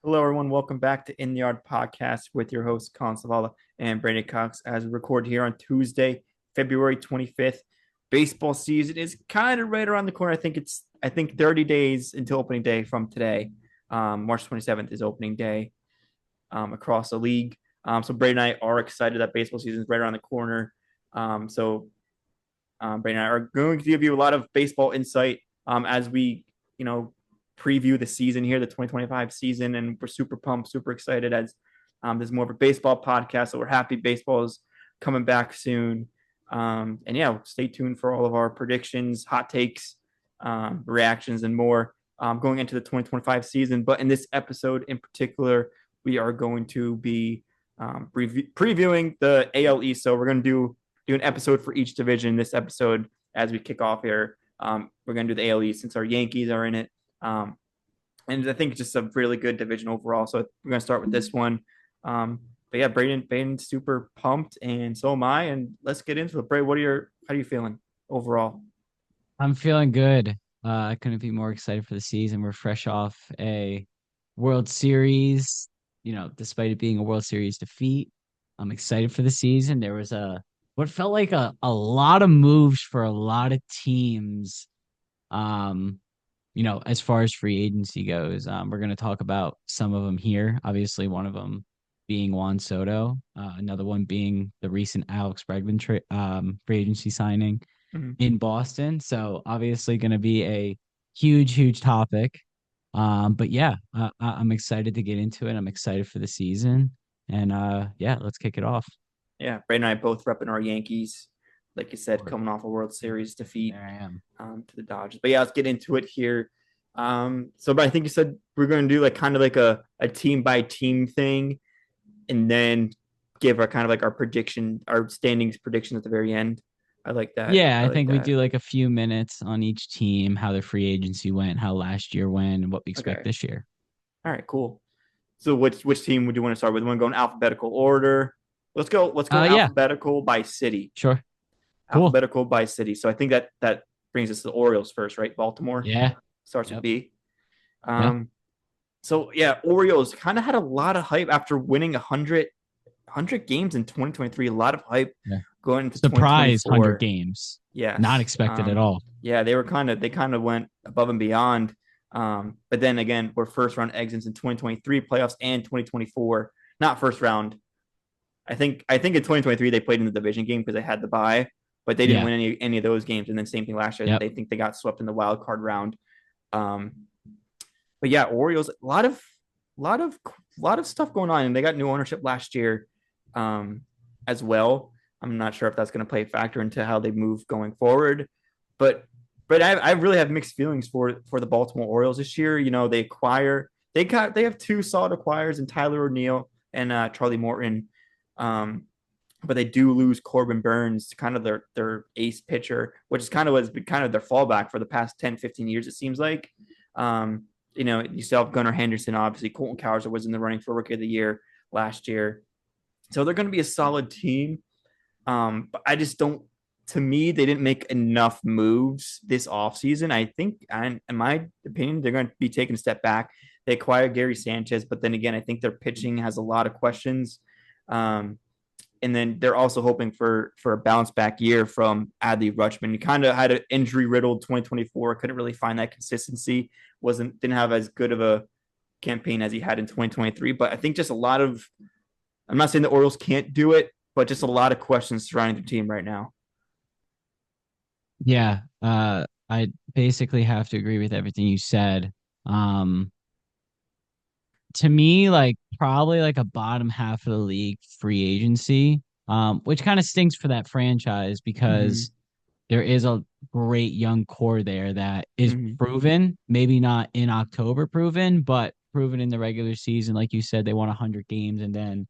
Hello, everyone. Welcome back to In the Yard Podcast with your hosts, Collin and Braeden Cox, as we record here on Tuesday, February 25th. Baseball season is kind of right around the corner. I think 30 days until opening day from today. March 27th is opening day across the league. So Braeden and I are excited that baseball season is right around the corner. Braeden and I are going to give you a lot of baseball insight as we, you know, preview the season here, the 2025 season. And we're super pumped, super excited as there's more of a baseball podcast. So we're happy baseball is coming back soon. And yeah, stay tuned for all of our predictions, hot takes, reactions, and more going into the 2025 season. But in this episode in particular, we are going to be previewing the AL East. So we're going to do an episode for each division. This episode, as we kick off here, we're going to do the AL East since our Yankees are in it. And I think it's just a really good division overall. So we're going to start with this one. But yeah, Braeden's super pumped, and so am I. And let's get into it. Braeden, how are you feeling overall? I'm feeling good. I couldn't be more excited for the season. We're fresh off a World Series, despite it being a World Series defeat. I'm excited for the season. There was what felt like a lot of moves for a lot of teams. Um, as far as free agency goes. We're going to talk about some of them here. Obviously, one of them being Juan Soto, another one being the recent Alex Bregman free agency signing Mm-hmm. in Boston. So obviously going to be a huge topic. But yeah, I'm excited to get into it. I'm excited for the season. And yeah, let's kick it off. Yeah, Braeden and I both repping our Yankees, like you said, Or coming off a World Series defeat there I am. to the Dodgers. But yeah, let's get into it here. But I think you said we're going to do like kind of like a team by team thing, and then give our kind of like our prediction, our standings prediction at the very end. I like that. Yeah, I I like think we that. do like a few minutes on each team, how their free agency went, how last year went, and what we expect Okay. this year. All right. Cool. So which team would you want to start with? We want to go in alphabetical order. Let's go Yeah, alphabetical by city. sure. Cool. Alphabetical by city. So I think that brings us to the Orioles first, right? Baltimore Yeah. starts with Yep. B. Yep. Um, so yeah, Orioles kind of had a lot of hype after winning 100 games in 2023. A lot of hype Yeah. going into Surprise 100 2024. games. Not Yes. expected at all. Yeah, they kind of went above and beyond. But then again, we're first round exits in 2023 playoffs and 2024. Not first round. I think in 2023 they played in the division game because they had the bye, but they didn't Yeah. win any of those games. And then same thing last year. Yep. They think they got swept in the wild card round. Um, but yeah, Orioles a lot of stuff going on, and they got new ownership last year um, as well. I'm not sure if that's going to play a factor into how they move going forward, but I really have mixed feelings for the Baltimore Orioles this year. You know, they have two solid acquires in Tyler O'Neill and Charlie Morton. Um, but they do lose Corbin Burns, kind of their ace pitcher, which is kind of was kind of their fallback for the past 10, 15 years, it seems like. Um, you still have Gunnar Henderson, obviously. Colton Cowser was in the running for Rookie of the Year last year. So they're going to be a solid team. But I just don't, to me, they didn't make enough moves this offseason. I think, in my opinion, they're going to be taking a step back. They acquired Gary Sanchez, but then again, I think their pitching has a lot of questions. Um, and then they're also hoping for a bounce back year from Adley Rutschman. He kind of had an injury riddled 2024, couldn't really find that consistency. Didn't have as good of a campaign as he had in 2023. But I think just a lot of, I'm not saying the Orioles can't do it, but just a lot of questions surrounding the team right now. Yeah. I basically have to agree with everything you said. Um, to me, like probably like a bottom half of the league free agency, which kind of stinks for that franchise Mm-hmm. because there is a great young core there that is Mm-hmm. proven, maybe not in October proven, but proven in the regular season. Like you said, they won 100 games, and then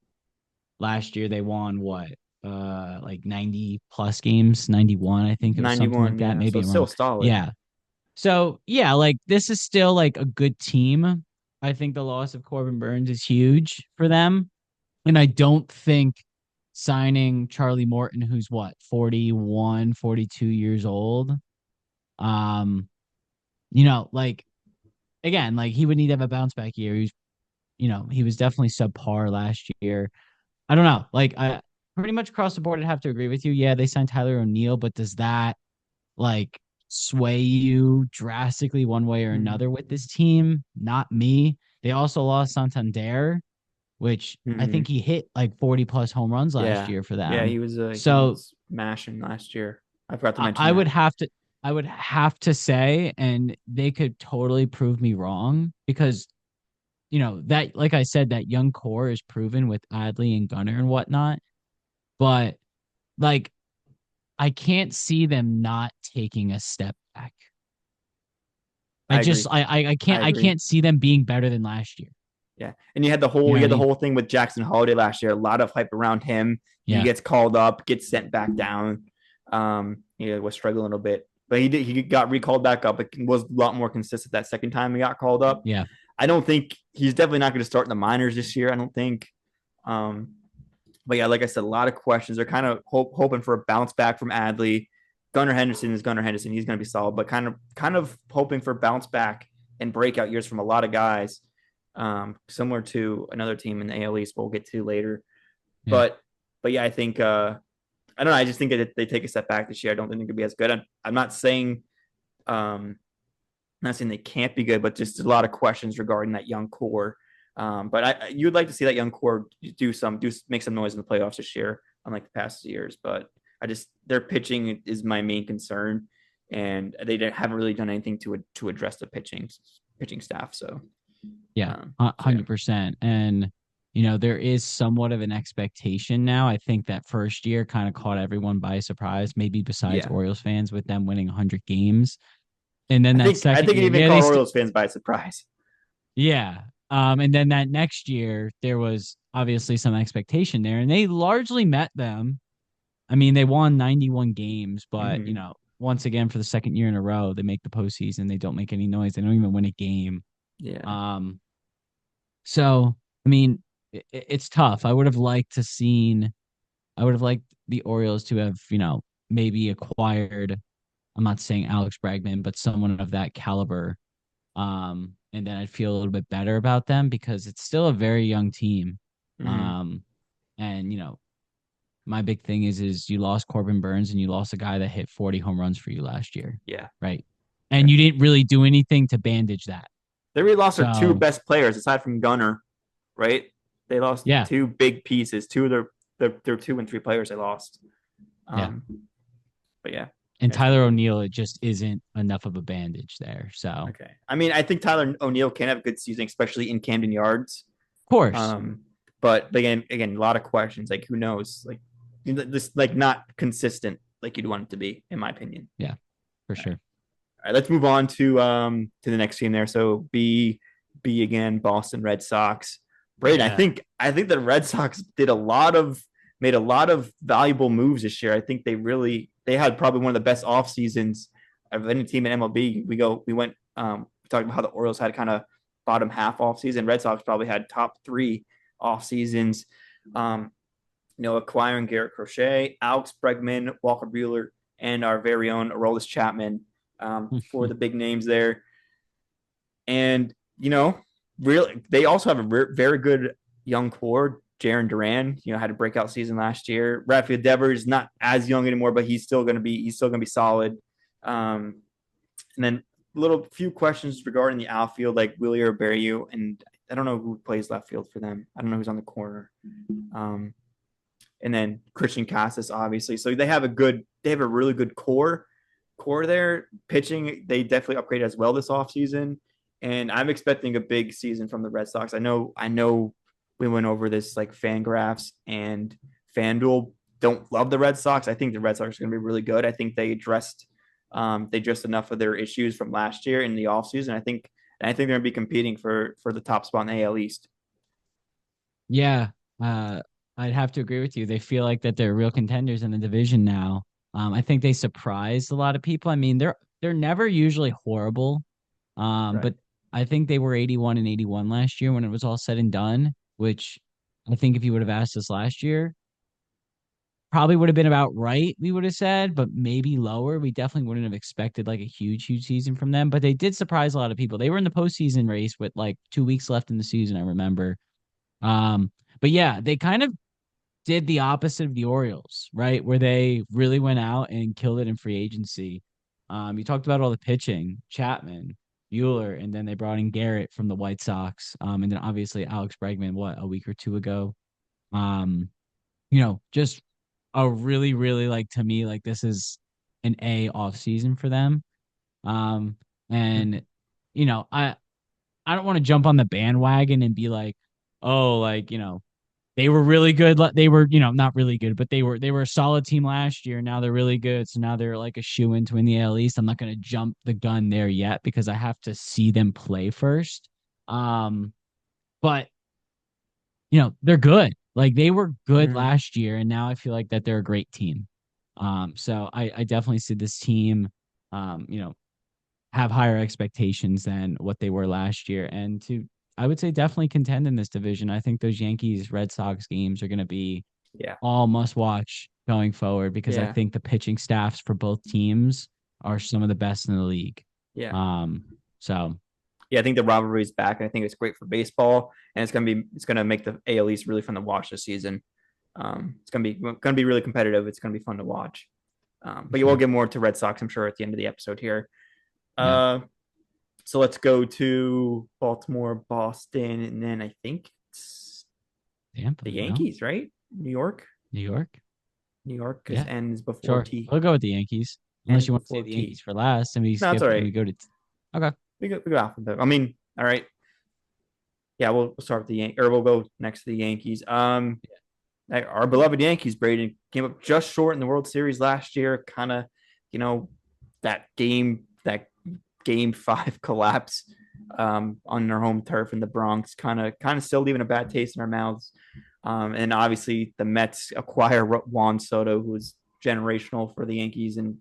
last year they won what? Like 90 plus games, 91, I think it was something like 91, that, yeah. So maybe it's I'm still wrong. solid. Yeah. So yeah, like this is still like a good team. I think the loss of Corbin Burns is huge for them. And I don't think signing Charlie Morton, who's what, 41, 42 years old. Um, like again, like he would need to have a bounce back year. He's he was definitely subpar last year. I don't know. Like I pretty much across the board, I'd have to agree with you. Yeah, they signed Tyler O'Neill, but does that like sway you drastically one way or Mhm. another with this team? Not me. They also lost Santander, which I think Mhm. he hit like 40 plus home runs last Yeah. year for Yeah, them. he So was mashing last year. I forgot to I, mention I would that. have to I would have to say, and they could totally prove me wrong because that like I said, that young core is proven with Adley and Gunner and whatnot. But like I can't see them not taking a step back. I I just agree. I I can't I agree. can't see them being better than last year. Yeah. And you had the You whole know you what I had the mean? whole thing with Jackson Holiday last year. A lot of hype around him. He Yeah. gets called up, gets sent back down. Was struggling a little bit. But he got recalled back up. It was a lot more consistent that second time he got called up. Yeah. I don't think he's definitely not going to start in the minors this year. I don't think. Um, but yeah, like I said, a lot of questions. They're kind of hoping for a bounce back from Adley. Gunnar Henderson is Gunnar Henderson. He's going to be solid, but kind of hoping for bounce back and breakout years from a lot of guys, similar to another team in the AL East we'll get to later. Yeah. But yeah, I think I don't know. I just think that they take a step back this year. I don't think they could be as good. I'm not saying not saying they can't be good, but just a lot of questions regarding that young core. But you'd like to see that young core do make some noise in the playoffs this year, unlike the past years. But their pitching is my main concern, and they haven't really done anything to address the pitching staff. Yeah. So yeah, 100%. And there is somewhat of an expectation now. I think that first year kind of caught everyone by surprise, maybe besides yeah. Orioles fans with them winning 100 games. And then I that think I second think it year, even yeah, caught Orioles fans by surprise. yeah. And then that next year, there was obviously some expectation there, and they largely met them. I mean, they won 91 games, but Mm-hmm. once again for the second year in a row, they make the postseason. They don't make any noise. They don't even win a game. Yeah. Um, so I mean, it's tough. I would have liked the Orioles to have, maybe acquired. I'm not saying Alex Bregman, but someone of that caliber. And then I'd feel a little bit better about them because it's still a very young team. Mm-hmm. Um, and my big thing is you lost Corbin Burns and you lost a guy that hit 40 home runs for you last year, Yeah. right? Yeah. And you didn't really do anything to bandage that. They really lost their two So best players aside from Gunner, right? They lost yeah, two big pieces. Two of their 2 and 3 players they lost. yeah. Um, but yeah, And that's gonna Tyler be O'Neill, it just isn't enough of a bandage there. So of okay. I mean, I think Tyler O'Neill can have a good season, especially in Camden Yards. course, Um, but again, a lot of questions. Like, who knows? Like, just like not consistent like you'd want it to be, in my opinion. yeah, for All right, sure. all right. Let's move on to the next team there. So B again, Boston Red Sox. Braden, Yeah. I think the Red Sox made a lot of valuable moves this year. I think they had probably one of the best off seasons of any team in MLB. We went we talked about how the Orioles had kind of bottom half off season. Red Sox probably had top three off seasons. Um, acquiring Garrett Crochet, Alex Bregman, Walker Buehler, and our very own Aroldis Chapman for the big names there. And really, they also have a very good young core. Jaron Duran, had a breakout season last year. Rafael Devers not as young anymore, but he's still gonna be solid. And then little few questions regarding the outfield, like Willie Berriu, and I don't know who plays left field for them. I don't know who's on the corner. And then Christian Casas, obviously. So they have a really good core there. Pitching, they definitely upgraded as well this offseason. And I'm expecting a big season from the Red Sox. I know we went over this like Fangraphs and FanDuel don't love the Red Sox. I think the Red Sox are going to be really good. I think they addressed enough of their issues from last year in the offseason. I think they're going to be competing for the top spot in the AL East. Yeah. Uh, I'd have to agree with you. They feel like that they're real contenders in the division now. I think they surprised a lot of people. I mean, they're never usually horrible. Right. But I think they were 81 and 81 last year when it was all said and done, which I think if you would have asked us last year, probably would have been about right, we would have said, but maybe lower. We definitely wouldn't have expected like a huge season from them. But they did surprise a lot of people. They were in the postseason race with like 2 weeks left in the season, I remember. Um, but yeah, they kind of did the opposite of the Orioles, right? Where they really went out and killed it in free agency. You talked about all the pitching, Chapman, Bueller, and then they brought in Garrett from the White Sox. And then obviously Alex Bregman, what, a week or two ago. Um, just a really like to me, like this is an A off season for them. Um, and I don't want to jump on the bandwagon and be like, oh, like, they were really good. They were, not really good, but they were a solid team last year. Now they're really good. So now they're like a shoe in to win the AL East. I'm not going to jump the gun there yet because I have to see them play first. But they're good. Like they were good Mhm. last year, and now I feel like that they're a great team. So I definitely see this team, um, you know, have higher expectations than what they were last year, and to I would say definitely contend in this division. I think those Yankees Red Sox games are going to be Yeah. all must watch going forward because I Yeah. think the pitching staffs for both teams are some of the best in the league. Yeah. Um, so Yeah, I think the rivalry is back. I think it's great for baseball, and it's gonna make the AL East really fun to watch this season. It's gonna be really competitive. It's gonna be fun to watch. for But you will sure, get more to Red Sox, I'm sure, at the end of the episode here. yeah, Uh, so let's go to Baltimore, Boston, and then I think it's Tampa, the no, Yankees, right? New York. New York, New York because yeah, N is before sure. T. We'll go with the Yankees N unless is you want to say before the T. Yankees for last, and we No, it's skip all and we right. go to. Okay, We go alphabet. I mean, all right. Yeah, we'll start with the Yankees, or we'll go next to the Yankees. Our beloved Yankees, Braeden, came up just short in the World Series last year. Kind of, you know, that game 5 collapse on their home turf in the Bronx, kind of still leaving a bad taste in our mouths. And obviously the Mets acquire Juan Soto, who was generational for the Yankees and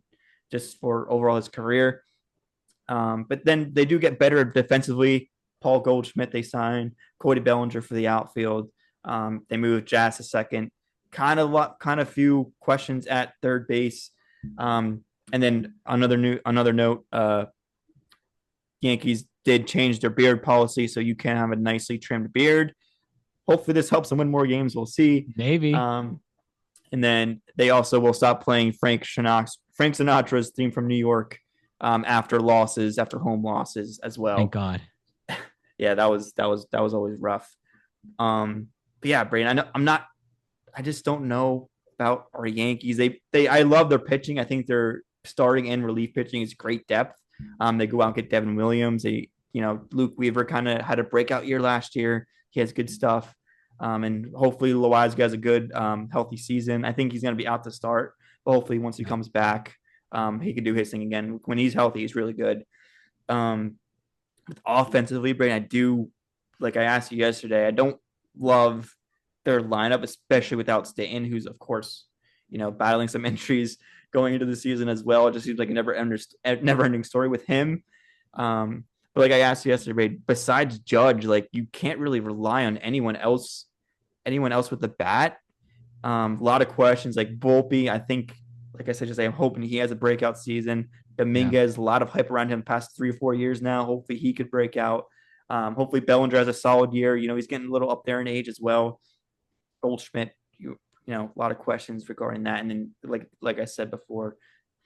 just for overall his career. But then they do get better defensively. Paul Goldschmidt they sign, Cody Bellinger for the outfield. They move Jazz to second. Kind of few questions at third base. And then another note. Yankees did change their beard policy, so you can have a nicely trimmed beard. Hopefully, this helps them win more games. We'll see. maybe. And then they also will stop playing Frank Sinatra's theme from New York after home losses as Thank well. God. Yeah, that was always rough. But yeah, Braden, I know I'm not. I just don't know about our Yankees. I love their pitching. I think their starting and relief pitching is great depth. They go out and get Devin Williams. Luke Weaver kind of had a breakout year last year. He has good stuff. And hopefully Loizaga has a good healthy season. I think he's going to be out to start, but hopefully once he Yeah. comes back, he can do his thing again. When he's healthy, he's really good. Um, Offensively, Brain, I do, like I asked you yesterday, I don't love their lineup, especially without Stanton, who's of course, battling some injuries going into the season as well. It just seems like a never ending story with him. But like I asked you yesterday, besides Judge, like you can't really rely on anyone else with the bat. A lot of questions like Volpe. I think, like I said, I'm hoping he has a breakout season. Yeah. Dominguez, a lot of hype around him past 3 or 4 years now. Hopefully he could break out. Hopefully Bellinger has a solid year. He's getting a little up there in age as well. Goldschmidt, a lot of questions regarding that. And then like I said before,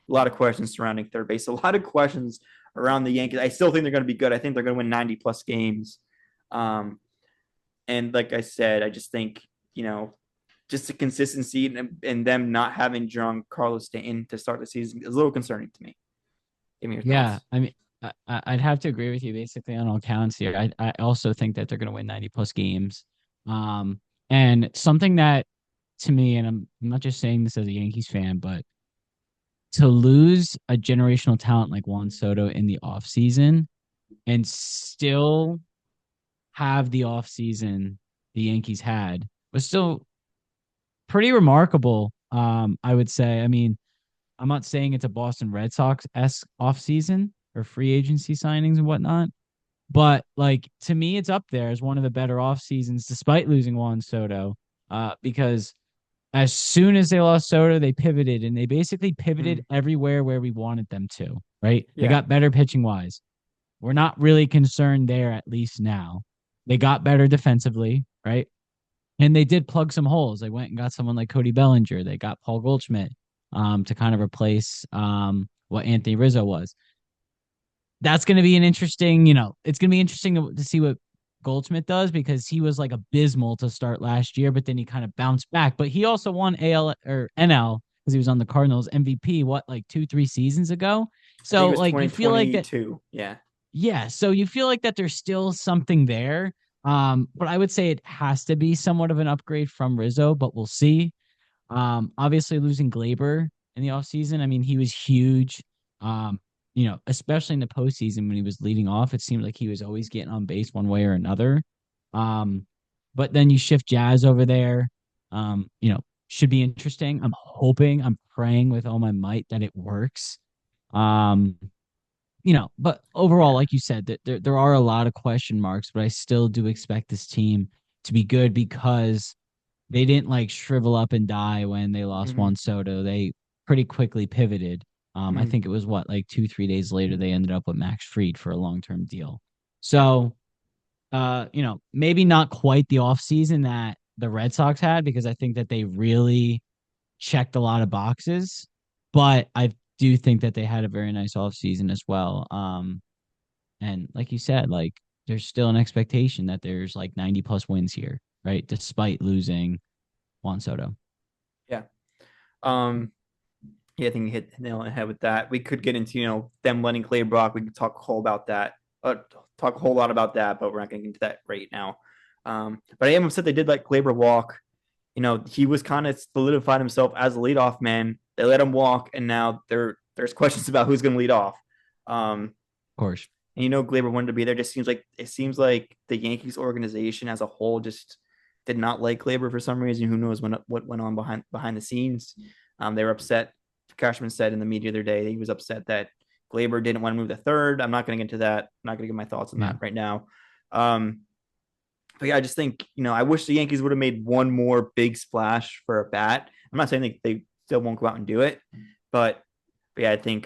a lot of questions surrounding third base. A lot of questions around the Yankees. I still think they're going to be good. I think they're going to win 90 plus games. Um, and like I said, I just think, just the consistency and them not having John Carlos Stanton to start the season is a little concerning to me. Give me your Yeah, thoughts. I mean, I'd have to agree with you basically on all counts here. I also think that they're going to win 90 plus games. Um, and something that to me, and I'm not just saying this as a Yankees fan, but to lose a generational talent like Juan Soto in the offseason and still have the offseason the Yankees had was still pretty remarkable. I would say. I mean, I'm not saying it's a Boston Red Sox esque offseason or free agency signings and whatnot, but like to me, it's up there as one of the better off seasons despite losing Juan Soto. Because as soon as they lost Soto, they pivoted and they basically pivoted Mm, everywhere where we wanted them to, right? They yeah. got better pitching wise. We're not really concerned there, at least now. They got better defensively, right? And they did plug some holes. They went and got someone like Cody Bellinger. They got Paul Goldschmidt to kind of replace what Anthony Rizzo was. That's going to be an interesting, it's going to be interesting to see what Goldschmidt does because he was like abysmal to start last year, but then he kind of bounced back. But he also won AL or NL because he was on the Cardinals MVP, what, like 2, 3 seasons ago? I think it So, was like, you feel like that, 2022. Yeah. yeah. So you feel like that there's still something there. But I would say it has to be somewhat of an upgrade from Rizzo, but we'll see. Obviously losing Glaber in the offseason. I mean, he was huge. Um, especially in the postseason when he was leading off, it seemed like he was always getting on base one way or another. Um, but then you shift Jazz over there. Should be interesting. I'm praying with all my might that it works. Um, but overall, Yeah. like you said, that there are a lot of question marks, but I still do expect this team to be good because they didn't like shrivel up and die when they lost Hmm. Juan Soto. They pretty quickly pivoted. I Hmm. think it was what, like 2, 3 days later, they ended up with Max Fried for a long-term deal. So, maybe not quite the offseason that the Red Sox had because I think that they really checked a lot of boxes, but I do think that they had a very nice offseason as well. And like you said, like there's still an expectation that there's like 90 plus wins here, right? Despite losing Juan Soto. Yeah. Um, yeah, I think you hit the nail on the head with that. We could get into, them letting Clay Brock. We could talk a whole about that. Talk a whole lot about that, but we're not going to get into that right now. But I am upset they did let Glaber walk. He was kind of solidified himself as a leadoff man. They let him walk, and now there's questions about who's going to lead off. Um, Of course. and Glaber wanted to be there. Just seems like the Yankees organization as a whole just did not like Glaber for some reason. Who knows what went on behind the scenes? They were upset. Cashman said in the media the other day he was upset that Glaber didn't want to move to third. I'm not going to get into that. I'm not going to give my thoughts on Yeah. that right now. But yeah, I just think I wish the Yankees would have made one more big splash for a bat. I'm not saying they still won't go out and do it, but yeah, I think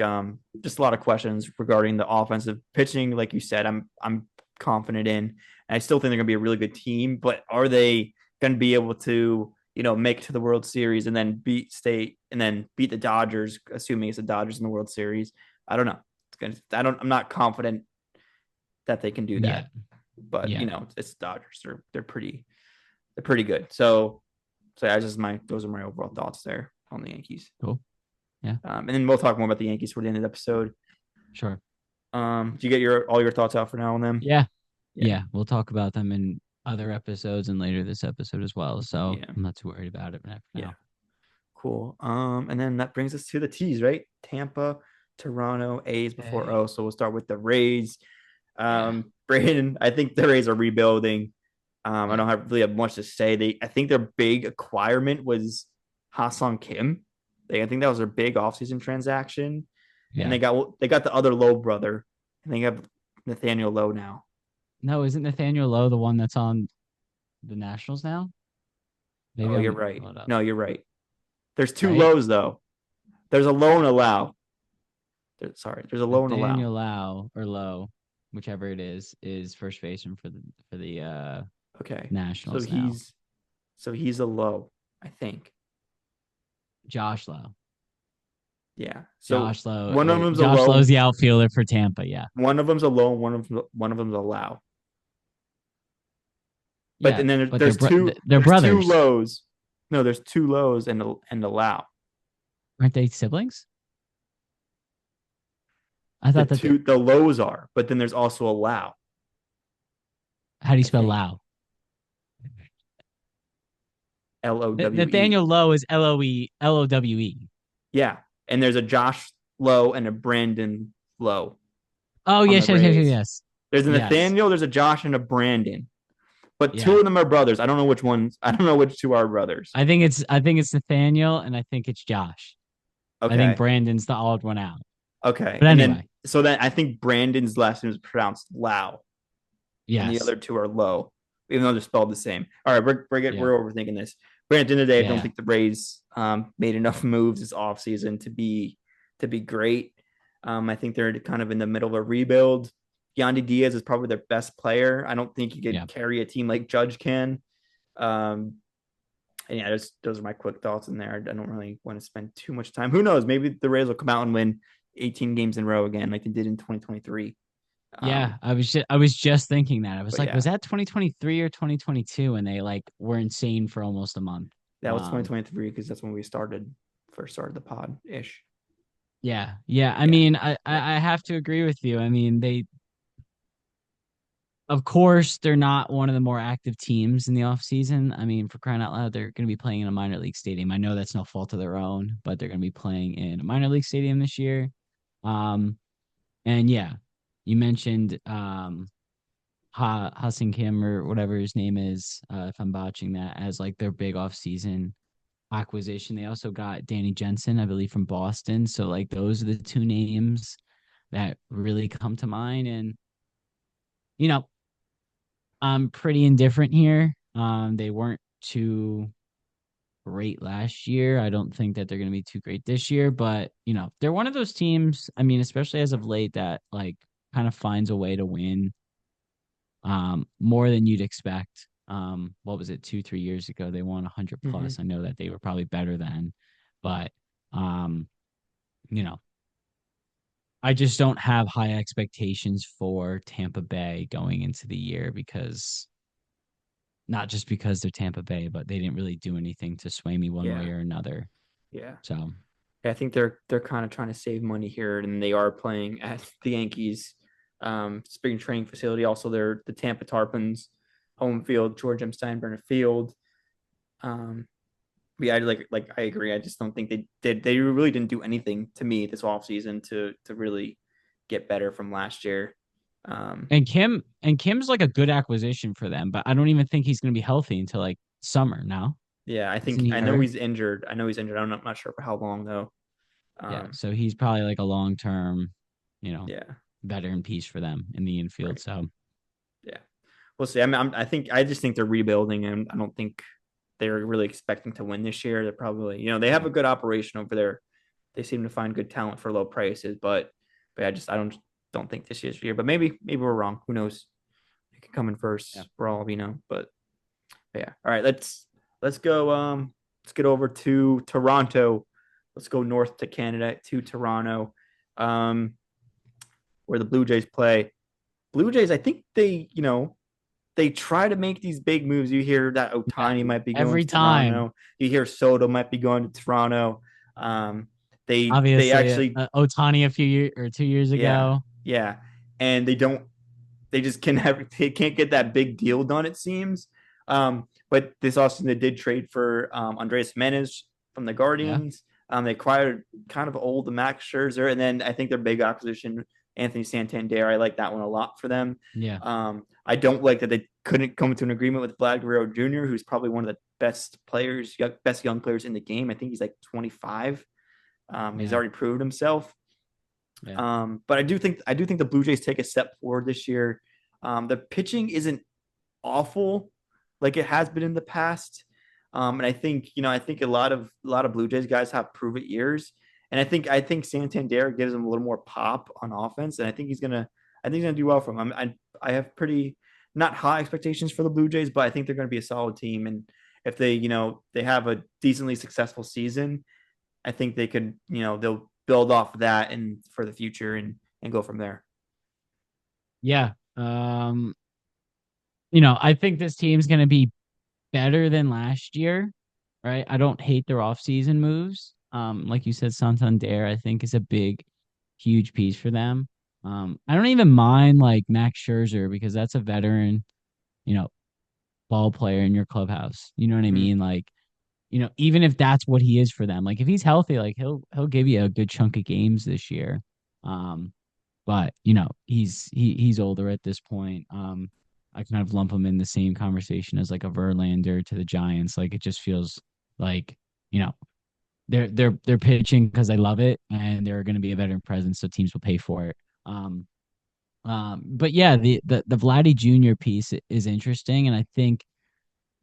just a lot of questions regarding the offensive pitching. Like you said, I'm confident in. And I still think they're going to be a really good team, but are they going to be able to make it to the World Series and then beat State and then beat the Dodgers, assuming it's the Dodgers in the World Series? I don't know. I'm not confident that they can do Yeah. that, but Yeah. it's the Dodgers. They're pretty good. So yeah, those are my overall thoughts there on the Yankees. Cool. Yeah. And then we'll talk more about the Yankees for the end of the episode. Sure. Do you get all your thoughts out for now on them? Yeah. Yeah, Yeah. We'll talk about them in other episodes and later this episode as well. So yeah, I'm not too worried about it for yeah. now. Cool. And then that brings us to the T's, right? Tampa, Toronto, A's before Hey. O. So we'll start with the Rays. Yeah. Braden, I think the Rays are rebuilding. I Yeah. don't really have much to say. I think their big acquirement was Ha-Seong Kim. I think that was their big offseason transaction. And Yeah. they got the other Lowe brother, and they have Nathaniel Lowe now. No, isn't Nathaniel Lowe the one that's on the Nationals now? Maybe Oh, I'm you're mixing right. it up, No, you're right. There's two right? Lows though. There's a low and a Lau. There's a low and a Lau. Nathaniel Lau or Lowe, whichever it is first baseman for the Okay, so Nationals now. he's a low, I think. Josh Lowe. Yeah. So Josh Lowe. one of them's a Josh Lowe's low, the outfielder for Tampa. Yeah. one of them's a low, one of them's a Lau. But Yeah, and then but there's two they're there's two brothers. lows. No, there's two lows and a Lau. Aren't they siblings? I The thought that two the lows are, but then there's also a Lau, how do you I spell think. Lau? Lowe. Nathaniel Lowe is Lowe. Yeah. And there's a Josh Lowe and a Brandon Lowe Oh on the yes, yes, yes, yes, Rays. yes. There's a Yes. Nathaniel, there's a Josh, and a Brandon. But two Yeah. of them are brothers. I don't know which ones. I don't know which two are brothers. I think it's Nathaniel and I think it's Josh. I think Okay. Brandon's the odd one out. Okay. But And then anyway, so then I think Brandon's last name is pronounced Lau, and the yes. other two are Low. even though they're spelled the same. All right, Yeah. we're overthinking this. But at the end of the day, I don't Yeah. think the Rays made enough moves this offseason to be great. I think they're kind of in the middle of a rebuild. Yandy Diaz is probably their best player. I don't think he Yeah. could carry a team like Judge can. Um, and yeah, those are my quick thoughts in there. I don't really want to spend too much time. Who knows? Maybe the Rays will come out and win 18 games in a row again, like they did in 2023. Yeah, I was just thinking that. I was But like, was yeah, that 2023 or 2022? And they like were insane for almost a month. that was Um, 2023 because that's when we first started the pod ish. yeah, yeah. I Yeah, mean, I have to agree with you. I mean, they of course they're not one of the more active teams in the offseason. I mean, for crying out loud, they're gonna be playing in a minor league stadium. I know that's no fault of their own, but they're gonna be playing in a minor league stadium this year. Um, and yeah, you mentioned Hassan Kim or whatever his name is, if I'm botching that, as like their big off-season acquisition. They also got Danny Jensen, I believe, from Boston. So like those are the two names that really come to mind. And you know, I'm pretty indifferent here. They weren't too great last year. I don't think that they're going to be too great this year, but they're one of those teams. I mean, especially as of late, that like kind of finds a way to win more than you'd expect. What was it, 2, 3 years ago? They won 100 mm-hmm. plus. I know that they were probably better then, but um, you know, I just don't have high expectations for Tampa Bay going into the year because not just because they're Tampa Bay, but they didn't really do anything to sway me one way Yeah, or another. yeah. So I think they're kind of trying to save money here, and they are playing at the Yankees spring training facility. Also, they're the Tampa Tarpons home field, George M. Steinbrenner Field. Um, yeah, like I agree. I just don't think they did. They really didn't do anything to me this offseason to really get better from last year. Um, and Kim's like a good acquisition for them, but I don't even think he's going to be healthy until like summer now. yeah, Isn't he I know hurt? he's injured. I know he's injured. I'm not sure for how long though. Yeah, Um, so he's probably like a long term, yeah, veteran piece for them in the infield. right. So Yeah, we'll see. I mean, I just think they're rebuilding, and I don't think they're really expecting to win this year. They're probably, they have yeah, a good operation over there. They seem to find good talent for low prices, but I don't think this year's year. But maybe we're wrong. Who knows? It could come in yeah, first for all we know. But yeah. All right, let's go. Let's get over to Toronto. Let's go north to Canada to Toronto, um, where the Blue Jays play. Blue Jays, I think they try to make these big moves. You hear that yeah. Otani might be going Every to time, Toronto. You hear Soto might be going to Toronto. Um, they obviously, actually, Otani a few years or 2 years yeah, ago. yeah, and they just can have they can't get that big deal done. It seems. But this Austin they did trade for Andres Menes from the Yeah, Guardians. They acquired kind of old Max Scherzer, and then I think their big acquisition Anthony Santander. I like that one a lot for them. yeah, I don't like that they couldn't come to an agreement with Vlad Guerrero Jr., who's probably one of the best players, best young players in the game. I think he's like 25. He's yeah, already proved himself. yeah, But I do think the Blue Jays take a step forward this year. The pitching isn't awful like it has been in the past. And I think I think a lot of Blue Jays guys have prove it years. And I think Santander gives him a little more pop on offense, and I think he's gonna do well for him. I have pretty not high expectations for the Blue Jays, but I think they're gonna be a solid team. And if they have a decently successful season, I think they could they'll build off that and for the future and go from there. yeah. I think this team's gonna be better than last year, right? I don't hate their offseason moves. Like you said, Santander, I think is a big, huge piece for them. I don't even mind like Max Scherzer because that's a veteran, you know, ball player in your clubhouse. You know what I Mm-hmm. mean? Like, even if that's what he is for them, like if he's healthy, like he'll give you a good chunk of games this year. Um, but he's older at this point. I kind of lump him in the same conversation as like a Verlander to the Giants. Like it just feels like you know they're pitching because they love it and they're going to be a veteran presence, so teams will pay for it. Um, But yeah, the Vladdy Jr. piece is interesting, and I think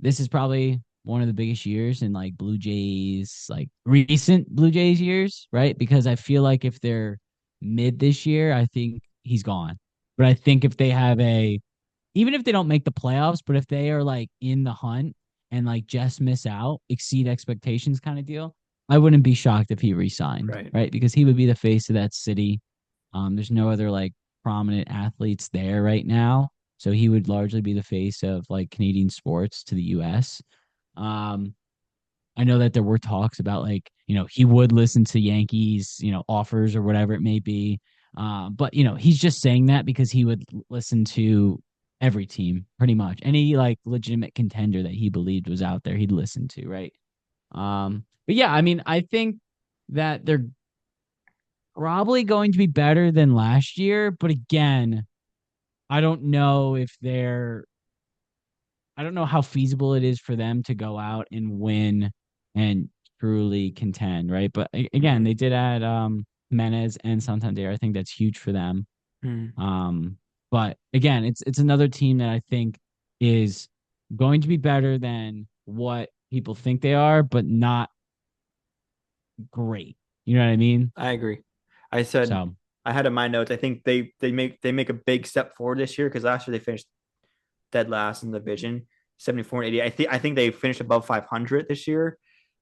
this is probably one of the biggest years in like Blue Jays, like recent Blue Jays years, right? Because I feel like if they're mid this year, I think he's gone. But I think if they have even if they don't make the playoffs, but if they are like in the hunt and like just miss out, exceed expectations kind of deal, I wouldn't be shocked if he resigned, Right. right? Because he would be the face of that city. There's no other like prominent athletes there right now. So he would largely be the face of like Canadian sports to the US. Um, I know that there were talks about like, he would listen to Yankees, offers or whatever it may be. But he's just saying that because he would listen to every team pretty much. Any like legitimate contender that he believed was out there, he'd listen to, right? But yeah, I mean, I think that they're probably going to be better than last year, but again, I don't know if they're I don't know how feasible it is for them to go out and win and truly contend, right? But again, Mm-hmm. they did add Menez and Santander. I think that's huge for them. Mm-hmm. Um, but again, it's another team that I think is going to be better than what people think they are, but not great. You know what I mean? I agree. I said So I had in my notes. I think they make a big step forward this year because last year they finished dead last in the division, 74 and 80. I think they finished above 500 this year.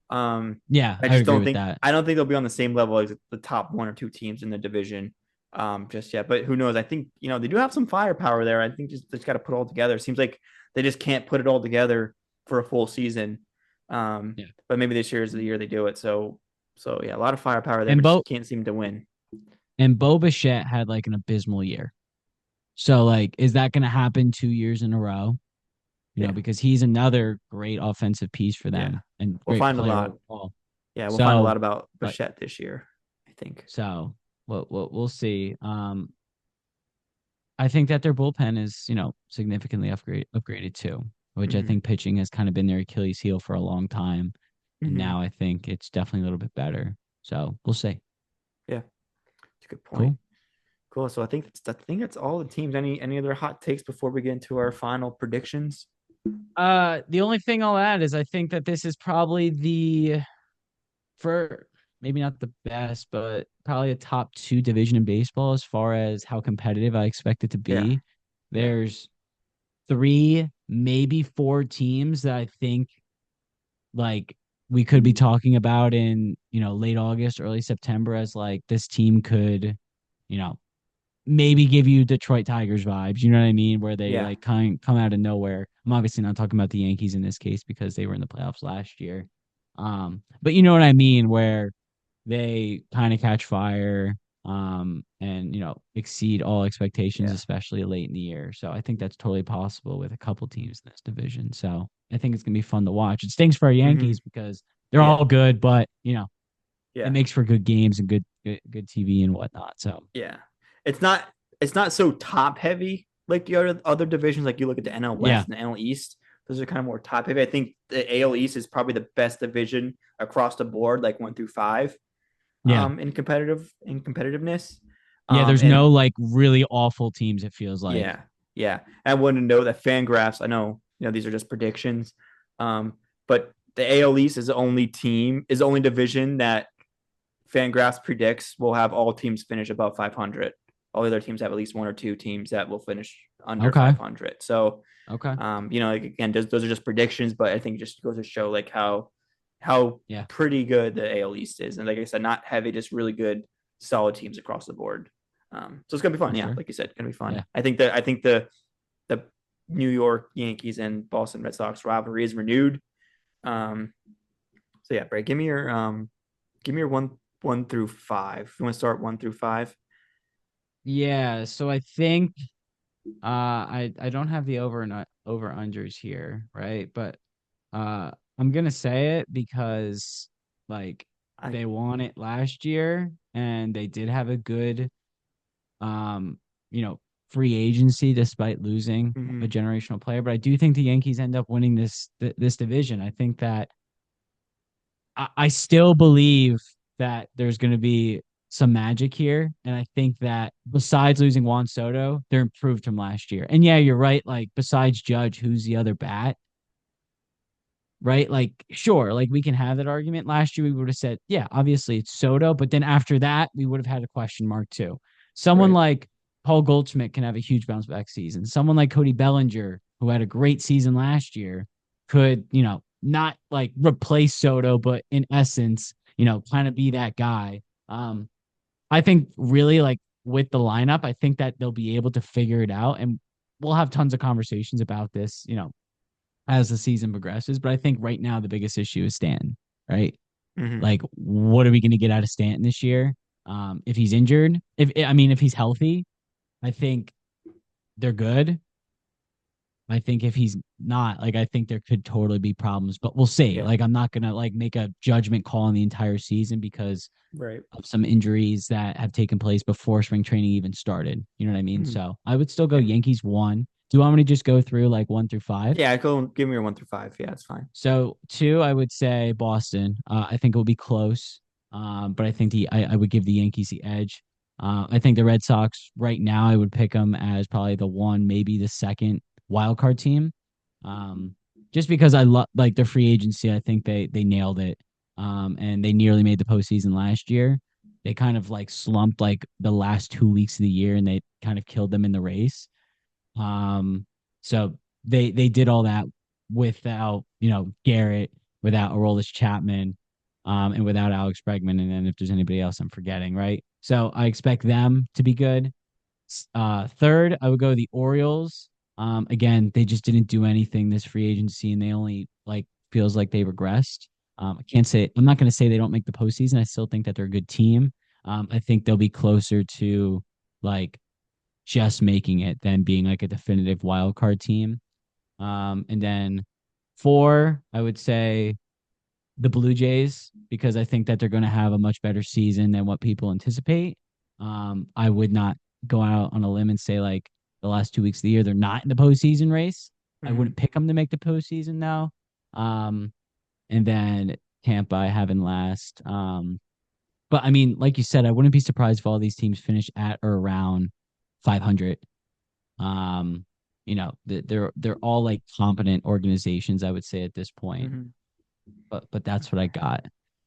Um, yeah, I I would just agree don't with think that. I don't think they'll be on the same level as the top one or two teams in the division just yet. But who knows? I think they do have some firepower there. I think just got to put it all together. It seems like they just can't put it all together for a full season. Yeah. But maybe this year is the year they do it. So yeah, a lot of firepower there, And but just Bo can't seem to win. and Bo Bichette had like an abysmal year. So like, is that going to happen 2 years in a row? Yeah, Because he's another great offensive piece for yeah. them and We'll great find a player lot. overall. Yeah, we'll find a lot So, about but Bichette this year, I think. so we'll see. I think that their bullpen is, significantly upgraded too, which I Mm-hmm. think pitching has kind of been their Achilles heel for a long time. And Mm-hmm. now I think it's definitely a little bit better. So we'll see. Yeah, it's a good point. Cool. Cool. So I think that's all the teams. Any other hot takes before we get into our final predictions? The only thing I'll add is I think that this is probably for maybe not the best, but probably a top two division in baseball as far as how competitive I expect it to Yeah, be. yeah, There's three, maybe four teams that I think like we could be talking about in, late August, early September as like this team could, you know, maybe give you Detroit Tigers vibes. You know what I mean? Where they yeah. like come out of nowhere. I'm obviously not talking about the Yankees in this case because they were in the playoffs last year. But you know what I mean, where they kind of catch fire and exceed all expectations, Yeah. especially late in the year. So I think that's totally possible with a couple teams in this division. So I think it's gonna be fun to watch. It stinks for our Mm-hmm. Yankees because they're Yeah. all good, but it Yeah. makes for good games and good TV and whatnot. So Yeah. It's not so top heavy like the other divisions. Like you look at the NL yeah, West and the NL East, those are kind of more top heavy. I think the AL East is probably the best division across the board, like 1 through 5, yeah. in competitiveness. Yeah, there's And no like really awful teams, it feels like. yeah, yeah. I want to know that Fangraphs. I know, these are just predictions, but the AL East is the only division that Fangraphs predicts will have all teams finish above 500. All the other teams have at least one or two teams that will finish under Okay. 500. So, Okay. like, again, those are just predictions, but I think it just goes to show like how Yeah, pretty good the AL East is, and like I said, not heavy, just really good, solid teams across the board. So it's gonna be fun. for Yeah, sure. like you said, gonna be fun. Yeah. I think the New York Yankees and Boston Red Sox rivalry is renewed. Um, so yeah, Bray, give me your one through five. You want to start 1 through 5? Yeah. So I think I don't have the over unders here, right? But I'm gonna say it because like I they won it last year and they did have a good um, you know, free agency despite losing a mm-hmm. generational player. But I do think the Yankees end up winning this division. I think that I still believe that there's going to be some magic here. And I think that besides losing Juan Soto, they're improved from last year. And yeah, you're right. Like besides Judge, who's the other bat? Right? Like, sure, like we can have that argument. Last year, we would have said, yeah, obviously it's Soto, but then after that, we would have had a question mark too. Someone Right. like Paul Goldschmidt can have a huge bounce back season. Someone like Cody Bellinger, who had a great season last year, could, not like replace Soto, but in essence, kind of be that guy. I think really like with the lineup, I think that they'll be able to figure it out. And we'll have tons of conversations about this, as the season progresses. But I think right now the biggest issue is Stanton, right? Hmm. Like, what are we going to get out of Stanton this year? If he's injured, if he's healthy, I think they're good. I think if he's not, like, I think there could totally be problems, but we'll see. Yeah. Like, I'm not gonna like make a judgment call on the entire season because Right. of some injuries that have taken place before spring training even started. You know what I mean? Hmm. So I would still go Yeah. Yankees one. Do you want me to just go through like 1 through 5? Yeah. Go give me your 1 through 5. Yeah, it's fine. So two, I would say Boston. I think it will be close. But I think I would give the Yankees the edge. I think the Red Sox right now I would pick them as probably the one, maybe the second wild card team. Um, just because I love like their free agency, I think they nailed it. And they nearly made the postseason last year. They kind of like slumped like the last 2 weeks of the year, and they kind of killed them in the race. So they did all that without Garrett, without Aroldis Chapman, and without Alex Bregman, and then if there's anybody else I'm forgetting, right? So I expect them to be good. Third, I would go the Orioles. Again, they just didn't do anything this free agency, and they only like feels like they regressed. I'm not going to say they don't make the postseason. I still think that they're a good team. I think they'll be closer to like just making it than being like a definitive wild card team. And then four, I would say the Blue Jays because I think that they're going to have a much better season than what people anticipate. I would not go out on a limb and say like the last 2 weeks of the year they're not in the postseason race. I Hmm. wouldn't pick them to make the postseason now. And then Tampa I have in last. But I mean, like you said, I wouldn't be surprised if all these teams finish at or around 500. Um, they're all like competent organizations, I would say at this point. Hmm. But that's what I got.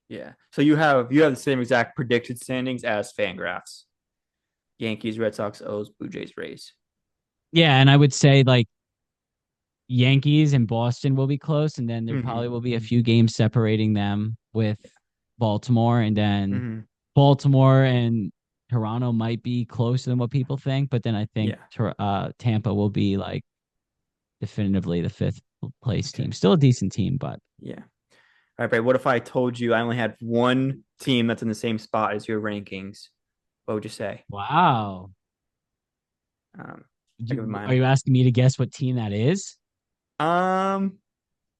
Yeah. So you have the same exact predicted standings as Fangraphs: Yankees, Red Sox, O's, Blue Jays, Rays. Yeah, and I would say like Yankees and Boston will be close, and then there Hmm. probably will be a few games separating them with Baltimore, and then Hmm. Baltimore and Toronto might be closer than what people think, but then I think Yeah. Tampa will be like definitively the fifth place Okay. team. Still a decent team, but Yeah. All right, Brad. What if I told you I only had one team that's in the same spot as your rankings? What would you say? wow. Um, I give Are mine. you asking me to guess what team that is? Um,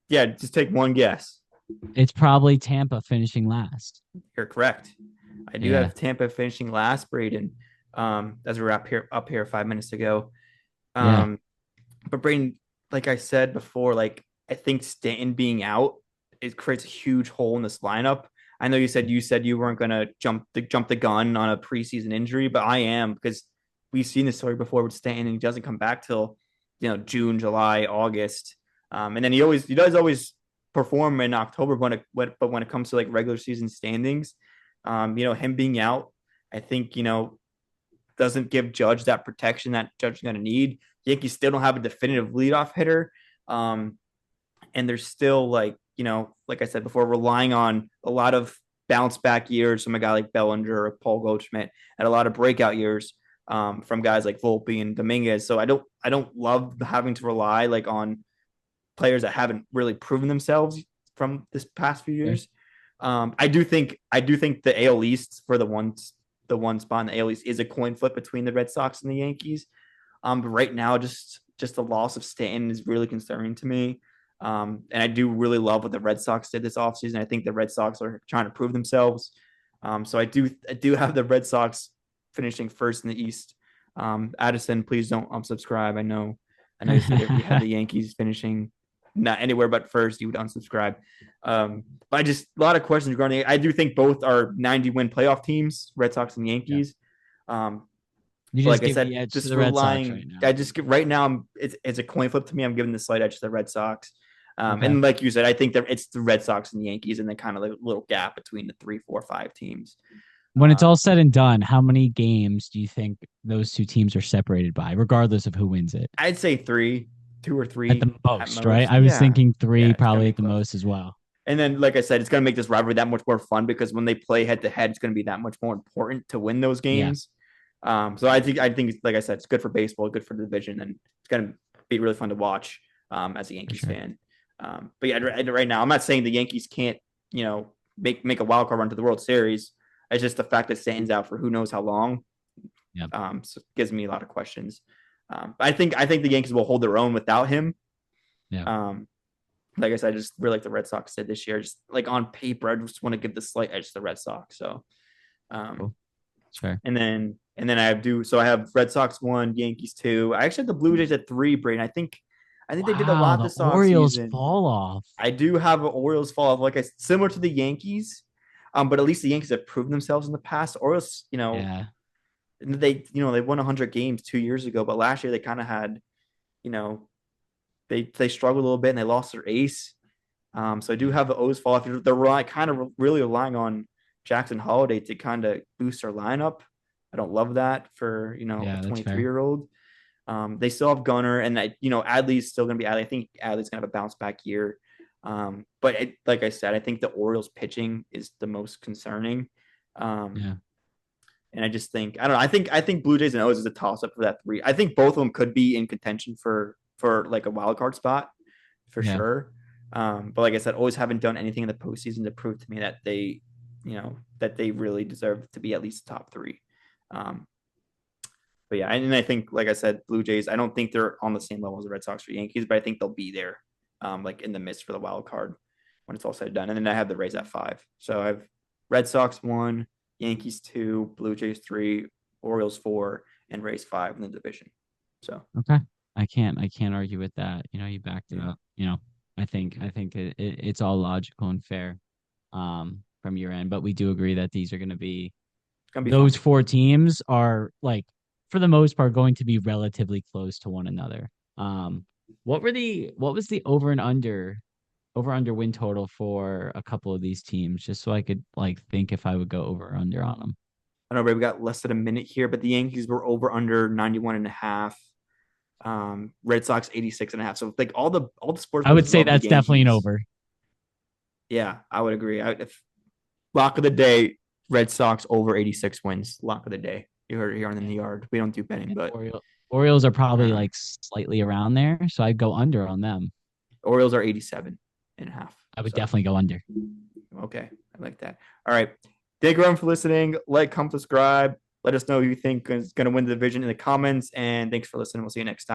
yeah, just take one guess. It's probably Tampa finishing last. You're correct. I do Yeah. have Tampa finishing last, Braden. As we were up here 5 minutes ago. Yeah. Um, but Braden, like I said before, like I think Stanton being out, it creates a huge hole in this lineup. I know you said you weren't gonna jump the gun on a preseason injury, but I am because we've seen this story before with Stanton, and he doesn't come back till June, July, August, and then he does always perform in October but when it comes to like regular season standings, him being out, I think doesn't give Judge that protection that Judge is going to need. Yankees still don't have a definitive leadoff hitter. Um, and they're still like I said before, relying on a lot of bounce back years from a guy like Bellinger or Paul Goldschmidt, and a lot of breakout years from guys like Volpe and Dominguez. So I don't love having to rely like on players that haven't really proven themselves from this past few years. I do think the AL East for the one spot in the AL East is a coin flip between the Red Sox and the Yankees. But right now, just the loss of Stanton is really concerning to me. And I do really love what the Red Sox did this offseason. I think the Red Sox are trying to prove themselves. So I do have the Red Sox finishing first in the East. Addison, please don't unsubscribe. I know you said you had the Yankees finishing not anywhere but first, you would unsubscribe. But I just a lot of questions regarding it. I do think both are 90 win playoff teams, Red Sox and Yeah. Yankees. Um, You but just like I give the said, edge to just the Red Sox right relying, now. I just right now, it's a coin flip to me. I'm giving the slight edge to the Red Sox. Okay. And like you said, I think that it's the Red Sox and the Yankees, and then kind of like a little gap between the 3, 4, 5 teams. When it's all Um, said and done, how many games do you think those two teams are separated by, regardless of who wins it? I'd say three, two or At three the at most, right? most. I was Yeah, thinking yeah, three, it's gonna probably be at the close. most as well. And then, like I said, it's gonna make this rivalry that much more fun because when they play head to head, it's gonna be that much more important to win those Yeah, games. So I think like I said, it's good for baseball, good for the division, and it's gonna be really fun to watch as a for Yankees sure. fan. But yeah, right now, I'm not saying the Yankees can't, make a wild card run to the World Series. It's just the fact that Stanton's out for who knows how long. Yeah, So it gives me a lot of questions. But I think the Yankees will hold their own without him. yeah, Um, like I said, I just really like the Red Sox did this year. Just like on paper, I just want to give the slight edge to the Red Sox. So, um, cool. That's fair. and then I have Red Sox 1, Yankees 2. I actually have the Blue Jays at 3, Braden. I think they did a Wow, lot the this Orioles offseason. fall off. I do have an Orioles fall off, similar to the Yankees. But at least the Yankees have proven themselves in the past. Orioles, Yeah, they won 100 games 2 years ago, but last year they kind of had, you know, they struggled a little bit and they lost their ace. So I do yeah, have the O's fall off. They're kind of really relying on Jackson Holiday to kind of boost their lineup. I don't love that for a yeah. That's 23 fair. year old. They still have Gunner, and Adley's still going to be Adley. I think Adley's going to have a bounce back year. But like I said, I think the Orioles pitching is the most concerning. Um, Yeah, and I just think I don't know. I think Blue Jays and O's is a toss up for that three. I think both of them could be in contention for like a wild card spot for yeah, sure. But like I said, always haven't done anything in the postseason to prove to me that they really deserve to be at least top three. Um, but yeah, and I think, like I said, Blue Jays. I don't think they're on the same level as the Red Sox or Yankees, but I think they'll be there, like in the midst for the wild card when it's all said and done. And then I have the Rays at 5. So I have Red Sox 1, Yankees 2, Blue Jays 3, Orioles 4, and Rays 5 in the division. So okay. I can't argue with that. You backed it yeah, up. I think it's all logical and fair from your end, but we do agree that these are going to be it's gonna be those fun. four teams are like for the most part going to be relatively close to one another. What was the over under win total for a couple of these teams, just so I could like think if I would go over or under on them. I know, Ray, we got less than a minute here, but the Yankees were over under 91 and a half. Red Sox 86 and a half. So like all the sports I would books say love the that's definitely an Yankees. over. Yeah, I would agree. If lock of the day, Red Sox over 86 wins. Lock of the day. You heard it here on In the Yard. We don't do betting, And but Orioles are probably um, like slightly around there, so I'd go under on them. Orioles are 87 and a half. I would So definitely go under. okay, I like that. All right. Thank you everyone for listening. Like, comment, subscribe. Let us know who you think is going to win the division in the comments. And thanks for listening. We'll see you next time.